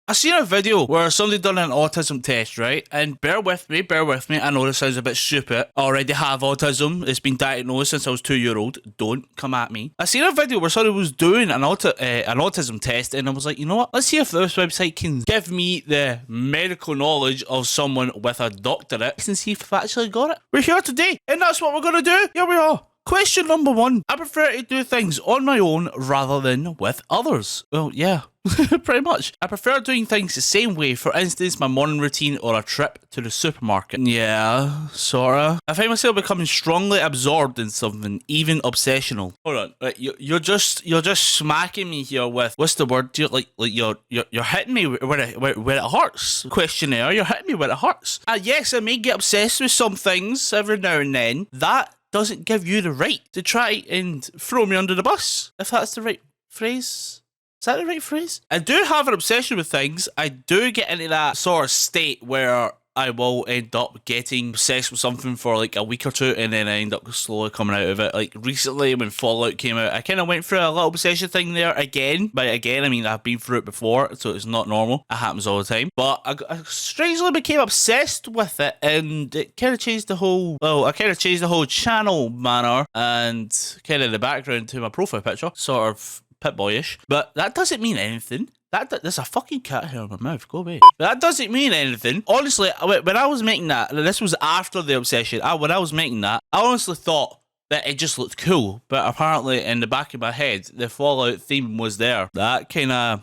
I seen a video where somebody done an autism test, right? And bear with me, I know this sounds a bit stupid. I already have autism. It's been diagnosed since I was 2 years old. Don't come at me. I seen a video where somebody was doing an autism test, and I was like, you know what? Let's see if this website can give me the medical knowledge of someone with a doctorate and see if I've actually got it. We're here today, and that's what we're going to do. Here we are. Question number 1. I prefer to do things on my own rather than with others. Well, yeah, pretty much. I prefer doing things the same way. For instance, my morning routine or a trip to the supermarket. Yeah, sorta. I find myself becoming strongly absorbed in something, even obsessional. Hold on, right, you're just smacking me here with, what's the word? You're hitting me where it hurts. Questionnaire, you're hitting me where it hurts. Yes, I may get obsessed with some things every now and then. That doesn't give you the right to try and throw me under the bus, if that's the right phrase. Is that the right phrase? I do have an obsession with things. I do get into that sort of state where I will end up getting obsessed with something for like a week or two, and then I end up slowly coming out of it. Like recently when Fallout came out, I kind of went through a little obsession thing there again. By again, I mean I've been through it before, so it's not normal. It happens all the time. But I strangely became obsessed with it, and it kind of changed the whole, I kind of changed the whole channel manner and kind of the background to my profile picture, sort of Pip-Boyish. But that doesn't mean anything. There's a fucking cat hair in my mouth. Go away. But that doesn't mean anything. Honestly, when I was making that, this was after the obsession. When I was making that, I honestly thought that it just looked cool. But apparently, in the back of my head, the Fallout theme was there. That kind of,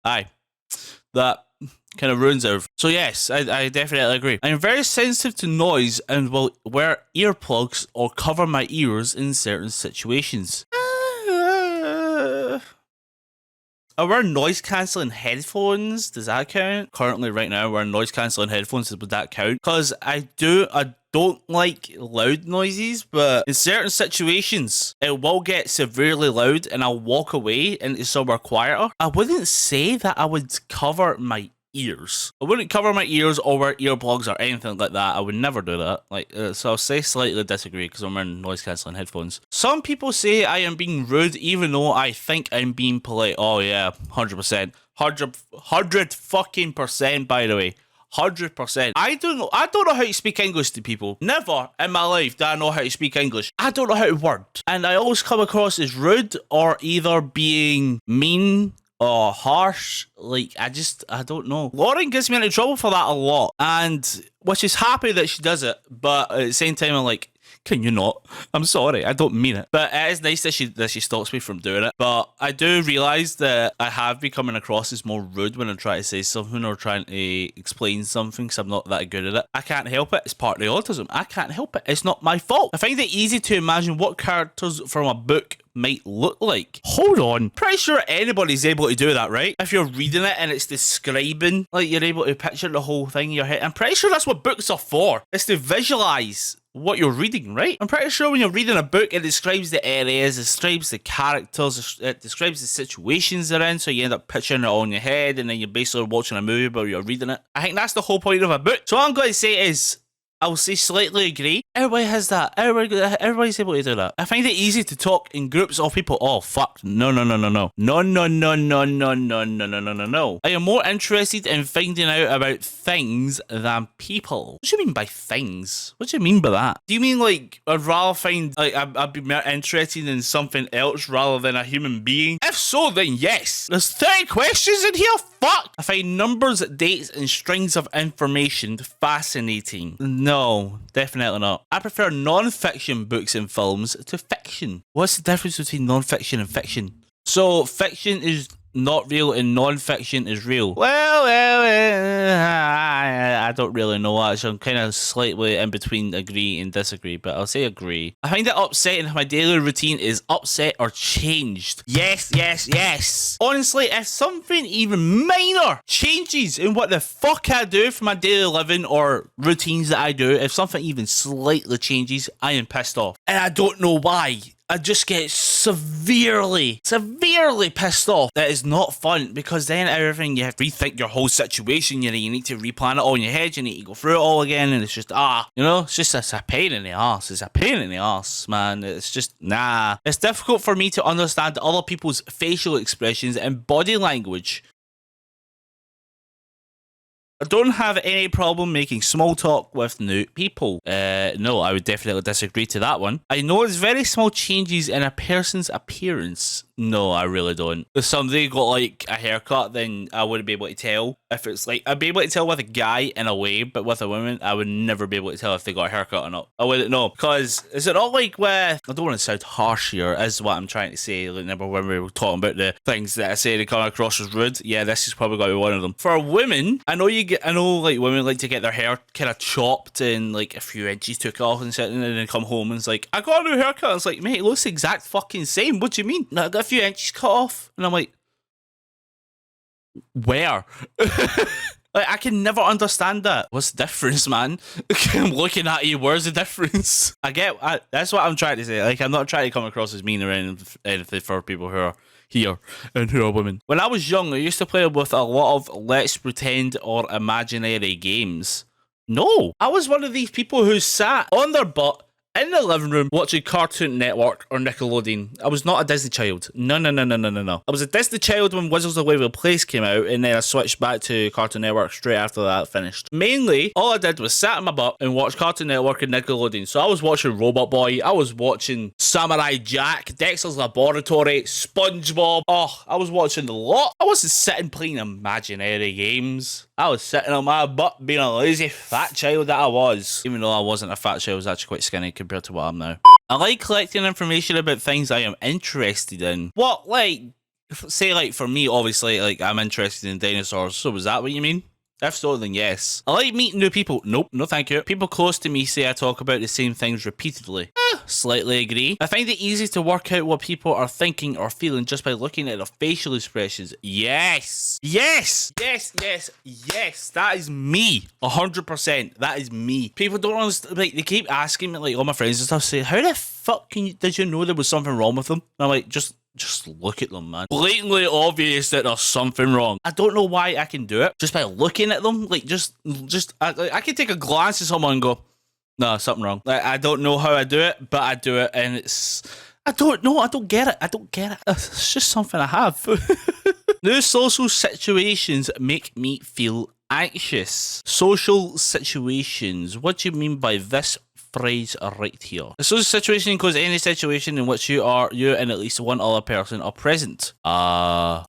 that kind of ruins everything. So yes, I definitely agree. I'm very sensitive to noise and will wear earplugs or cover my ears in certain situations. I wear noise-cancelling headphones. Does that count? Currently, right now, wearing noise-cancelling headphones. Would that count? Because I don't like loud noises, but in certain situations, it will get severely loud and I'll walk away into somewhere quieter. I wouldn't say that I would cover my ears. I wouldn't cover my ears or wear earplugs or anything like that. I would never do that. So I'll say slightly disagree because I'm wearing noise cancelling headphones. Some people say I am being rude even though I think I'm being polite. Oh yeah, 100%. 100 fucking percent, by the way. 100%. I don't know how to speak English to people. Never in my life do I know how to speak English. I don't know how to word. And I always come across as rude or either being mean or harsh. I don't know. Lauren gets me into trouble for that a lot, and which is happy that she does it, but at the same time I'm like, can you not? I'm sorry, I don't mean it. But it is nice that she stops me from doing it. But I do realise that I have been coming across as more rude when I try to say something or trying to explain something because I'm not that good at it. I can't help it. It's partly autism. I can't help it. It's not my fault. I find it easy to imagine what characters from a book might look like. Hold on. Pretty sure anybody's able to do that, right? If you're reading it and it's describing, like you're able to picture the whole thing in your head. I'm pretty sure that's what books are for. It's to visualize what you're reading, right? I'm pretty sure when you're reading a book, it describes the areas, it describes the characters, it describes the situations they're in, so you end up picturing it all in your head, and then you're basically watching a movie but you're reading it. I think that's the whole point of a book. So what I'm going to say is, I will say slightly agree. Everybody has that. Everybody's able to do that. I find it easy to talk in groups of people. Oh, fuck. No. No. I am more interested in finding out about things than people. What do you mean by things? What do you mean by that? Do you mean like I'd rather find, like, I'd be more interested in something else rather than a human being? If so, then yes. There's 30 questions in here? Fuck. I find numbers, dates, and strings of information fascinating. No, definitely not. I prefer non-fiction books and films to fiction. What's the difference between non-fiction and fiction? So fiction is not real and non-fiction is real. Well, I don't really know actually. I'm kind of slightly in between agree and disagree, but I'll say agree. I find it upsetting if my daily routine is upset or changed. Yes. Honestly, if something even minor changes in what the fuck I do for my daily living or routines that I do, if something even slightly changes, I am pissed off. And I don't know why. I just get severely pissed off. That is not fun, because then everything, you have to rethink your whole situation. You need to replan it all in your head. You need to go through it all again, and it's just it's a pain in the ass. It's a pain in the ass, man. It's just It's difficult for me to understand other people's facial expressions and body language. I don't have any problem making small talk with new people. No, I would definitely disagree to that one. I notice very small changes in a person's appearance. No, I really don't. If somebody got like a haircut, then I wouldn't be able to tell. If it's like, I'd be able to tell with a guy in a way, but with a woman, I would never be able to tell if they got a haircut or not. I wouldn't know. Because is it not like with, I don't want to sound harsh here, is what I'm trying to say. Like, remember when we were talking about the things that I say to come across as rude? Yeah, this is probably going to be one of them. For women, I know like women like to get their hair kind of chopped and like a few inches took off and then come home and it's like, I got a new haircut. It's like, mate, it looks the exact fucking same. What do you mean? No, I got a few inches cut off. And I'm like, where? Like, I can never understand that. What's the difference, man? I'm looking at you. Where's the difference? That's what I'm trying to say. Like, I'm not trying to come across as mean or anything for people who are here and who are women. When I was young, I used to play with a lot of let's pretend or imaginary games. No, I was one of these people who sat on their butt in the living room watching Cartoon Network or Nickelodeon. I was not a Disney child. No. I was a Disney child when Wizards of Waverly Place came out, and then I switched back to Cartoon Network straight after that finished. Mainly, all I did was sat on my butt and watch Cartoon Network and Nickelodeon. So I was watching Robot Boy, I was watching Samurai Jack, Dexter's Laboratory, SpongeBob. Oh, I was watching a lot. I wasn't sitting playing imaginary games. I was sitting on my butt being a lazy fat child that I was. Even though I wasn't a fat child, I was actually quite skinny compared to what I am now. I like collecting information about things I am interested in. What, like, say like for me, obviously, like I'm interested in dinosaurs. So was that what you mean? If so, then yes. I like meeting new people. Nope, no thank you. People close to me say I talk about the same things repeatedly. Slightly agree. I find it easy to work out what people are thinking or feeling just by looking at their facial expressions. Yes. That is me. 100%. That is me. People don't understand. Like, they keep asking me, like all my friends and stuff, say, how the fuck did you know there was something wrong with them? And I'm like, just look at them, man. Blatantly obvious that there's something wrong. I don't know why I can do it just by looking at them. Like, I can take a glance at someone and go, no, something wrong. Like, I don't know how I do it, but I do it, and I don't know. I don't get it. It's just something I have. New social situations make me feel anxious. Social situations. What do you mean by this phrase right here? A social situation includes any situation in which you and at least one other person are present. No.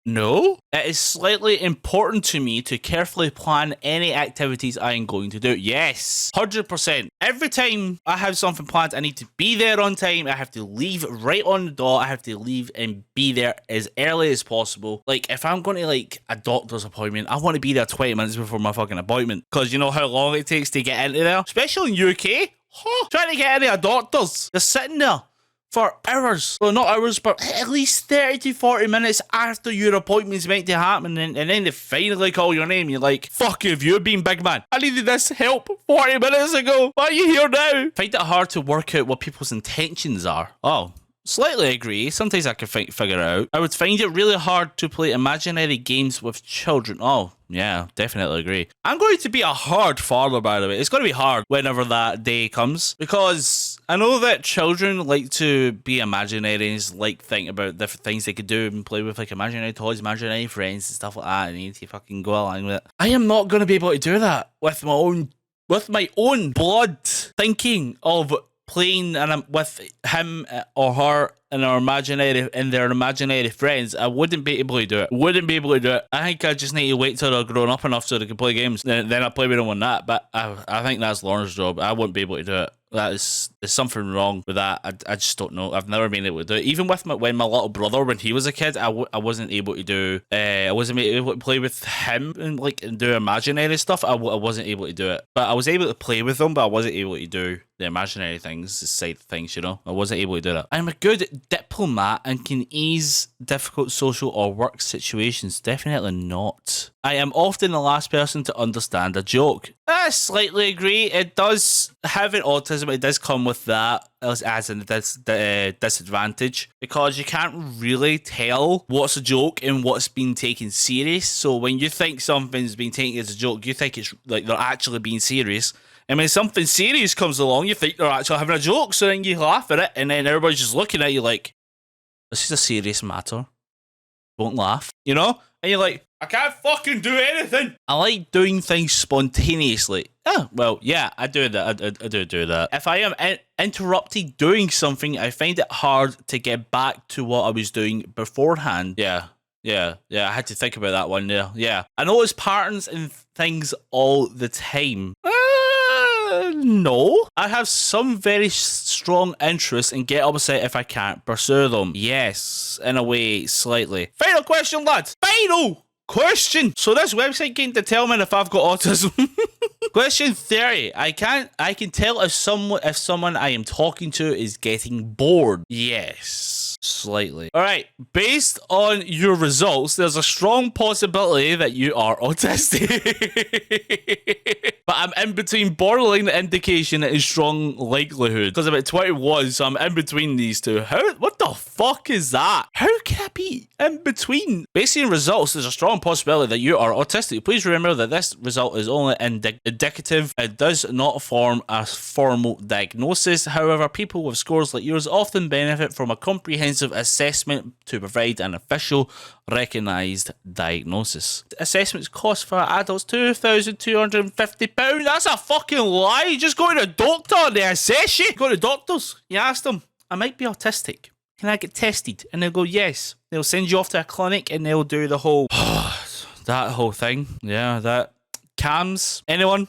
It is slightly important to me to carefully plan any activities I am going to do. Yes. 100%. Every time I have something planned, I need to be there on time. I have to leave right on the dot. I have to leave and be there as early as possible. Like, if I'm going to, like, a doctor's appointment, I want to be there 20 minutes before my fucking appointment. Because you know how long it takes to get into there? Especially in UK. Trying to get into a doctor's. You're sitting there for hours. Well, not hours, but at least 30 to 40 minutes after your appointment's meant to happen. And then they finally call your name. You're like, fuck you, you've been big man. I needed this help 40 minutes ago. Why are you here now? Find it hard to work out what people's intentions are. Oh, slightly agree. Sometimes I can figure it out. I would find it really hard to play imaginary games with children. Oh, yeah, definitely agree. I'm going to be a hard father, by the way. It's going to be hard whenever that day comes, because I know that children like to be imaginary and like think about different things they could do and play with, like imaginary toys, imaginary friends and stuff like that, and you need to fucking go along with it. I am not going to be able to do that with my own blood thinking of playing with him or her and their imaginary friends. I wouldn't be able to do it. I think I just need to wait till they're grown up enough so they can play games. Then I play with them on that. But I think that's Lauren's job. I wouldn't be able to do it. There's something wrong with that. I just don't know. I've never been able to do it. Even with when my little brother, when he was a kid, I wasn't able to do. I wasn't able to play with him and do imaginary stuff. I wasn't able to do it. But I was able to play with them, but I wasn't able to do the imaginary things, the side things, you know. I wasn't able to do that. I'm a good diplomat and can ease difficult social or work situations. Definitely not. I am often the last person to understand a joke. I slightly agree. It does, having autism, it does come with that as a disadvantage, because you can't really tell what's a joke and what's being taken serious. So when you think something's being taken as a joke, you think it's like they're actually being serious. And when something serious comes along, you think they're actually having a joke, so then you laugh at it, and then everybody's just looking at you like, this is a serious matter. Don't laugh, you know? And you're like, I can't fucking do anything. I like doing things spontaneously. Oh, well, yeah, I do that. I do that. If I am interrupted doing something, I find it hard to get back to what I was doing beforehand. Yeah. I had to think about that one. Yeah. I notice patterns in things all the time. No. I have some very strong interests and get upset if I can't pursue them. Yes, in a way, slightly. Final question, lads. Final question. So this website came to tell me if I've got autism. Question 30. I can tell if someone I am talking to is getting bored. Yes, slightly. All right. Based on your results, there's a strong possibility that you are autistic. But I'm in between borderline indication and strong likelihood. Because I'm at 21, so I'm in between these two. What the fuck is that? How can I be in between? Based on results, there's a strong possibility that you are autistic. Please remember that this result is only indicative. It does not form a formal diagnosis. However, people with scores like yours often benefit from a comprehensive assessment to provide an official recognised diagnosis. Assessments cost for adults £2,250. That's a fucking lie. You just go to the doctor and they assess you. Go to doctors. You ask them, I might be autistic. Can I get tested? And they'll go, yes. They'll send you off to a clinic and they'll do the whole, that whole thing. Yeah, that. CAMS. Anyone?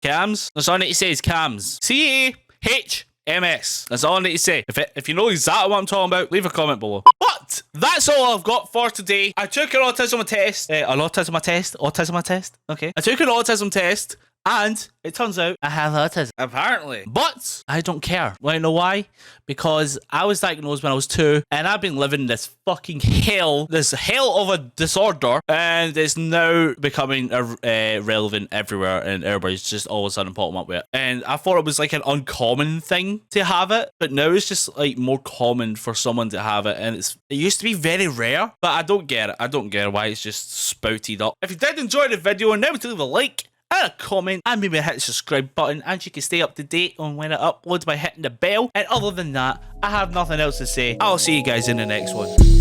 CAMS? That's all I need to say is CAMS. CAHMS. That's all I need to say. If you know exactly what I'm talking about, leave a comment below. But that's all I've got for today. I took an autism test. Autism test? Okay. I took an autism test. And it turns out I have autism. Apparently. But I don't care. Want to know why? Because I was diagnosed when I was 2, and I've been living this fucking hell, this hell of a disorder, and it's now becoming relevant everywhere, and everybody's just all of a sudden popping up with it. And I thought it was like an uncommon thing to have it, but now it's just like more common for someone to have it, and it used to be very rare, but I don't get it. I don't get why it's just spouted up. If you did enjoy the video, remember to leave a like, and a comment, and maybe hit the subscribe button, and you can stay up to date on when it uploads by hitting the bell. And other than that, I have nothing else to say. I'll see you guys in the next one.